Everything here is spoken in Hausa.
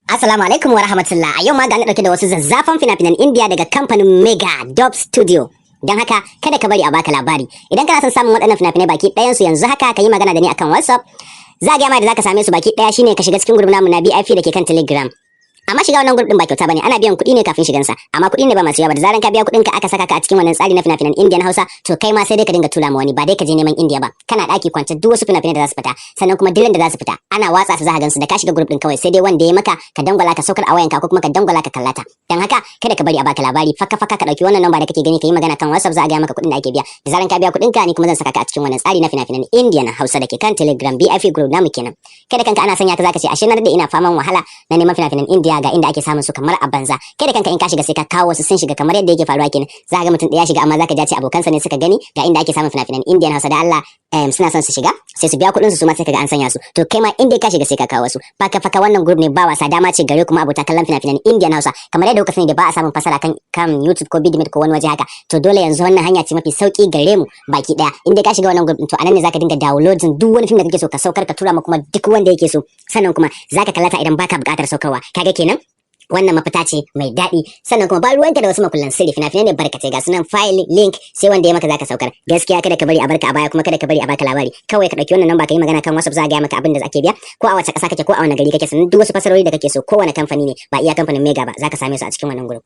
Assalamu alaikum wa rahmatullah. A yau ma ga na dauke da wasu zazzafan fina-finan India daga kamfanin Mega Dub Studio. Don haka kada ka bari a baka labari. Idan kana son samun waɗannan fina-finai baki ɗayan su yanzu haka ka yi magana da ni akan WhatsApp. Za ga ma da zaka same su baki ɗaya shine ka shiga cikin group namu na BIP da ke kan Telegram. Amma shiga wannan group din ba kyauta bane, ana biyan kuɗi ne kafin shigansa. Amma kuɗi ne ba masu yawa, da zaran ka biya kuɗin ka aka saka ka a cikin wannan tsari na fina-finan Indian Hausa, to kai ma sai dai ka dinga tura ma wani, ba dai ka je neman India ba. Kana daki kwance duk wasu fina-finai da za su fita, sannan kuma dilin da za su fita ana watsa su za ka gansu da ka shiga group din kawai, sai dai wanda ya maka ka dangwala ka saukar a wayanka ko kuma ka dangwala ka kallata. Dan haka kada ka bari a baka labari, faka ka dauki wannan number da kake gani ka yi magana kan WhatsApp, za a ga maka kuɗin da ake biya. Da zaran ka biya kuɗin ka ni kuma zan saka ka a cikin wannan tsari na fina-finan Indian Hausa da ke kan Telegram BIP group namu kenan. Kada kanka ana sanya ka zaka ce ashe na da ina faman wahala na neman fina-finan India ga inda ake samun su kamar a banza. Kada kanka in ka shiga sai ka kawo wasu sun shiga kamar yadda yake faruwa kenan. Za ga mutum ɗaya shiga amma zaka ji abokansa ne suka gani ga inda ake samun fina-finan Indian Hausa da Allah suna son su shiga sai su biya kuɗin su ma sai kaga an sanya su. To kai ma inda ka shiga sai ka kawo su. Faka wannan group ne ba wasa, dama ce gare kuma abota kallon fina-finan Indian Hausa kamar yadda kuka sani da ba a samun fasara kan YouTube ko Bidimit ko wani waje haka. To dole yanzu wannan hanya ce mafi sauki gare mu baki daya. Inda ka shiga wannan group to anan ne zaka dinga downloading duk wani film da kake so ka saukar ka tura ma kuma duk wanda yake so. Sannan kuma zaka kallata idan baka buƙatar saukarwa. Kaga kenan wannan mafita ce mai daɗi. Sannan kuma ba ruwanka da wasu makullan sirri, fina-finai ne barkatai ga sunan file link sai wanda ya maka zaka saukar. Gaskiya kada ka bari a barka a baya, kuma kada ka bari a baka labari. Kawai ka dauki wannan number ka yi magana kan WhatsApp, za a ga maka abin da ake biya ko a wace ƙasa kake ko a wani gari kake, sannan duk wasu fasarori da kake so kowane kamfani ne ba iya kamfanin Mega ba zaka same su a cikin wannan group.